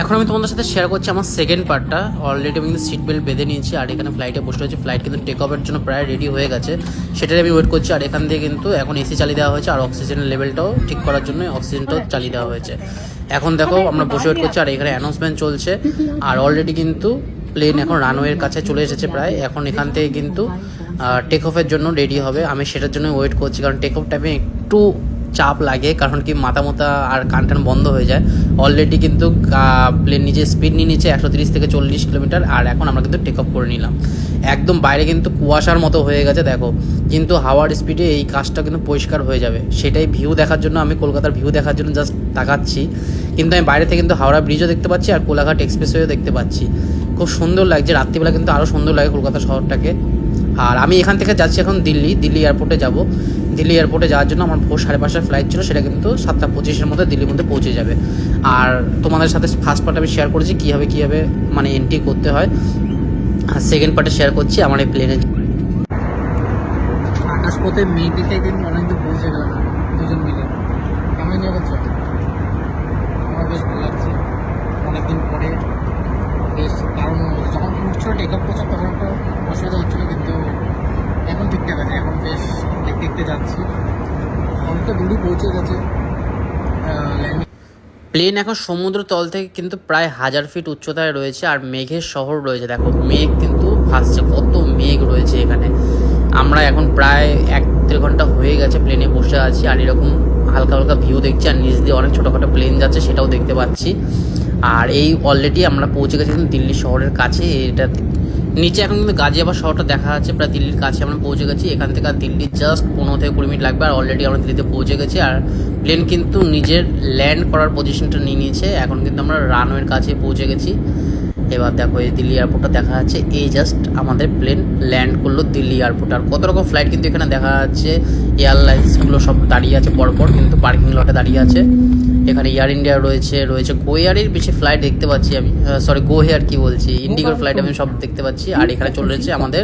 এখন আমি তোমাদের সাথে শেয়ার করছি আমার সেকেন্ড পার্টটা। অলরেডি আমি কিন্তু সিট বেল্ট বেঁধে নিয়েছি আর এখানে ফ্লাইটে বসে রয়েছে। ফ্লাইট কিন্তু টেক অফের জন্য প্রায় রেডি হয়ে গেছে, সেটাই আমি ওয়েট করছি। আর এখান থেকে কিন্তু এখন এসি চালিয়ে দেওয়া হয়েছে আর অক্সিজেনের লেভেলটাও ঠিক করার জন্য অক্সিজেনটাও চালিয়ে দেওয়া হয়েছে। এখন দেখো আমরা বসে ওয়েট করছি আর এখানে অ্যানাউন্সমেন্ট চলছে। আর অলরেডি কিন্তু প্লেন এখন রানওয়ের কাছে চলে এসেছে প্রায়। এখন এখান থেকে কিন্তু টেক অফের জন্য রেডি হবে। আমি সেটার জন্য ওয়েট করছি, কারণ টেক অফ টাইমে একটু চাপ লাগে, কারণ কি মাথা আর কান টান বন্ধ হয়ে যায়। অলরেডি কিন্তু প্লেন নিজে স্পিড নিয়ে নিচ্ছে 130 থেকে 40 কিলোমিটার। আর এখন আমরা কিন্তু টেক অফ করে নিলাম। একদম বাইরে কিন্তু কুয়াশার মতো হয়ে গেছে দেখো, কিন্তু হাওয়ার স্পিডে এই কাজটা কিন্তু পরিষ্কার হয়ে যাবে। সেটাই ভিউ দেখার জন্য আমি কলকাতার ভিউ দেখার জন্য জাস্ট তাকাচ্ছি। কিন্তু আমি বাইরে থেকে কিন্তু হাওড়া ব্রিজও দেখতে পাচ্ছি আর কোলাঘাট এক্সপ্রেসওয়েও দেখতে পাচ্ছি। খুব সুন্দর লাগছে, রাত্রিবেলা কিন্তু আরও সুন্দর লাগে কলকাতা শহরটাকে। আর আমি এখান থেকে যাচ্ছি এখন দিল্লি এয়ারপোর্টে যাব। দিল্লি এয়ারপোর্টে যাওয়ার জন্য আমার ভোর 5:30 ফ্লাইট ছিল, সেটা কিন্তু 7:25-এর মধ্যে দিল্লির মধ্যে পৌঁছে যাবে। আর তোমাদের সাথে ফার্স্ট পার্ট আমি শেয়ার করেছি কীভাবে মানে এন্ট্রি করতে হয়, আর সেকেন্ড পার্টে শেয়ার করছি আমার এই প্লেনে। আকাশপথে মেয়েটিতে কিন্তু অনেক দূর পৌঁছে গেলাম দুজন মিলে। কেমন এনজয় করছো? আমার বেশ ভালো লাগছে, অনেকদিন পরে বেশ দারুণ। যখন উঠছিল টেক অফ করছে তখন একটা অসুবিধা হচ্ছিলো, কিন্তু এখন ঠিকঠাক আছে। এখন বেশ দেখতে দেখতে যাচ্ছি, অনেকটা দূরই পৌঁছে গেছে। প্লেন এখন সমুদ্র তল থেকে কিন্তু প্রায় 1000 ফিট উচ্চতায় রয়েছে আর মেঘের শহর রয়েছে। দেখো মেঘ কিন্তু ভাসছে, কত মেঘ রয়েছে এখানে। আমরা এখন প্রায় 1-1.5 ঘন্টা হয়ে গেছে প্লেনে বসে আছি আর এরকম হালকা হালকা ভিউ দেখছি। আর নিচ দিয়ে অনেক ছোটোখাটো প্লেন যাচ্ছে, সেটাও দেখতে পাচ্ছি। আর এই অলরেডি আমরা পৌঁছে গেছি কিন্তু দিল্লি শহরের কাছে। এটা নিচে এখন কিন্তু গাজিয়াবাদ শহরটা দেখা যাচ্ছে, প্রায় দিল্লির কাছে আমরা পৌঁছে গেছি। এখান থেকে আর দিল্লি জাস্ট 15 থেকে 20 মিনিট লাগবে। আর অলরেডি আমরা দিল্লিতে পৌঁছে গেছি আর প্লেন কিন্তু নিজের ল্যান্ড করার পজিশনটা নিয়ে নিয়েছে। এখন কিন্তু আমরা রানওয়ের কাছে পৌঁছে গেছি। এবার দেখো এই দিল্লি এয়ারপোর্টটা দেখা যাচ্ছে, এই জাস্ট আমাদের প্লেন ল্যান্ড করলো দিল্লি এয়ারপোর্ট। আর কত রকম ফ্লাইট কিন্তু এখানে দেখা যাচ্ছে, এয়ারলাইন্সগুলো সব দাঁড়িয়ে আছে পরপর, কিন্তু পার্কিং লটে দাঁড়িয়ে আছে। এখানে এয়ার ইন্ডিয়া রয়েছে গো এয়ারের বেশি ফ্লাইট দেখতে পাচ্ছি আমি, সরি গো এয়ার কি বলছি, ইন্ডিগোর ফ্লাইট আমি সব দেখতে পাচ্ছি। আর এখানে চলে এসেছে আমাদের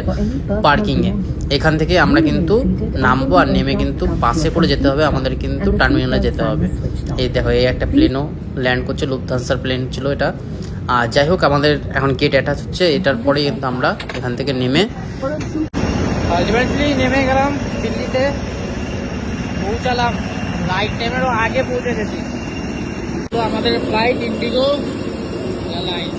পার্কিংয়ে। এখান থেকে আমরা কিন্তু নামবো আর নেমে কিন্তু বাসে করে যেতে হবে, আমাদের কিন্তু টার্মিনালে যেতে হবে। এই দেখো এই একটা প্লেনও ল্যান্ড করছে, লুফথানসার প্লেন ছিল এটা। আর যাই হোক আমাদের এখন গেট অ্যাটাচ হচ্ছে, এটার পরে কিন্তু আমরা এখান থেকে নেমে আলটিমেটলি নেমে গেলাম দিল্লিতে, পৌঁছালাম। রাইট টাইমেরও আগে পৌঁছে গেছি। তো আমাদের ফ্লাইট ইন্ডিগো এয়ারলাইন্স।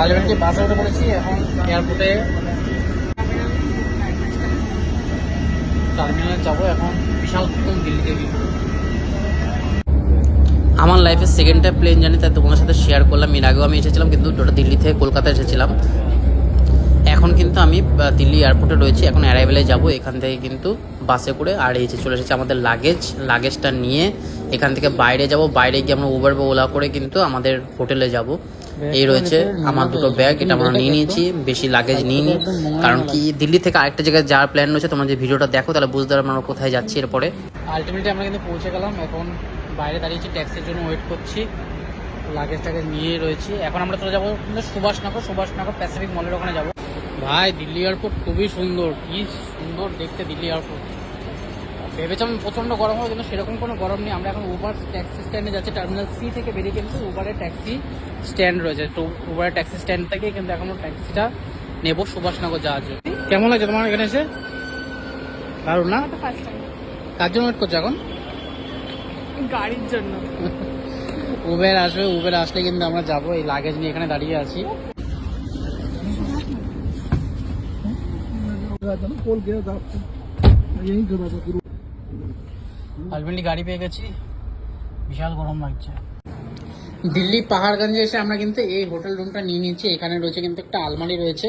আলটিমেটলি বাসে উঠে পড়েছি, এখন এয়ারপোর্টে টার্মিনালে যাবো। এখন বিশাল দিল্লিতে আমার লাইফের সেকেন্ড টাইম প্লেন জার্নি, তাই তোমাদের সাথে শেয়ার করলাম। এর আগেও আমি এসেছিলাম, কিন্তু ওটা দিল্লি থেকে কলকাতা এসেছিলাম। এখন কিন্তু আমি দিল্লি এয়ারপোর্টে রয়েছি, এখন অ্যারাইভেলে যাব। এখান থেকে কিন্তু বাসে করে আর এই যে চলে এসেছে আমাদের লাগেজটা নিয়ে এখান থেকে বাইরে যাব। বাইরে গিয়ে আমরা উবার বা ওলা করে কিন্তু আমাদের হোটেলে যাব। এই রয়েছে আমার দুটো ব্যাগ, এটা আমরা নিয়ে নিয়েছি, বেশি লাগেজ নিইনি। কারণ কি দিল্লি থেকে আরেকটা জায়গায় যাওয়ার প্ল্যান রয়েছে, তোমরা যে ভিডিওটা দেখো তাহলে বুঝতে পারবে আমরা কোথায় যাচ্ছি। এরপরে আলটিমেটলি আমরা কিন্তু পৌঁছে গেলাম। এখন বাইরে দাঁড়িয়েছি, ট্যাক্সির জন্য ওয়েট করছি। লাগেজটাকে নিয়ে রয়েছি। এখন আমরা চলে যাবো সুভাষনগর প্যাসিফিক মলের ওখানে যাবো। ভাই দিল্লি এয়ারপোর্ট খুবই সুন্দর, কি সুন্দর দেখতে দিল্লি এয়ারপোর্ট। ভেবেছিলাম প্রচণ্ড গরম হবে, কিন্তু সেরকম কোনো গরম নেই। আমরা এখন উবার ট্যাক্সি স্ট্যান্ডে যাচ্ছি। টার্মিনাল সি থেকে বেরিয়ে কিন্তু উবারের ট্যাক্সি স্ট্যান্ড রয়েছে, তো উবারের ট্যাক্সি স্ট্যান্ড থেকে কিন্তু এখন ট্যাক্সিটা নেবো সুভাষনগর যাওয়ার জন্য। কেমন লাগছে তোমার এখানে এসে? দারুণ না? কার জন্য ওয়েট করছো এখন? গাড়ির জন্য। উবের আসবে, উবের আসলে কিন্তু আমরা যাবো। এই লাগেজ নিয়ে এখানে দাঁড়িয়ে আছি। আলটিমেটলি গাড়ি পেয়ে গেছি, বিশাল গরম লাগছে। দিল্লি পাহাড়গঞ্জে এসে আমরা কিন্তু এই হোটেল রুমটা নিয়ে নিচ্ছি। এখানে রয়েছে কিন্তু একটা আলমারি রয়েছে,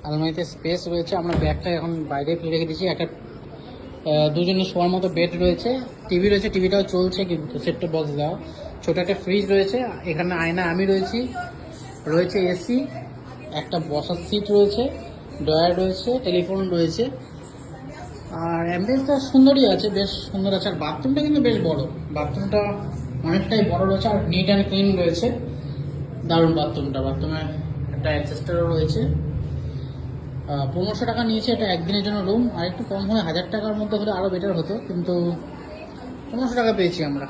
আলমারিতে স্পেস রয়েছে। আমরা ব্যাগটা এখন বাইরে ফেলে রেখে দিচ্ছি। একটা দুজনের শোয়ার মতো বেড রয়েছে, টিভি রয়েছে, টিভিটাও চলছে কিন্তু সেটটপ বক্স দেওয়া। ছোটো একটা ফ্রিজ রয়েছে, এখানে আয়না আমি রয়েছে এসি, একটা বসার সিট রয়েছে, ড্রয়ার রয়েছে, টেলিফোন রয়েছে। আর অ্যাম্বিয়েন্সটা সুন্দরই আছে, বেশ সুন্দর আছে। আর বাথরুমটা কিন্তু বেশ বড়, বাথরুমটা অনেকটাই বড় রয়েছে আর নিট অ্যান্ড ক্লিন রয়েছে। দারুণ বাথরুমে একটা অ্যাডজাস্টারও রয়েছে। 1500 টাকা নিয়েছে এটা একদিনের জন্য রুম। আর একটু কম হয় 1000 টাকার মধ্যে হলে আরও বেটার হতো, কিন্তু 1500 টাকা পেয়েছি আমরা।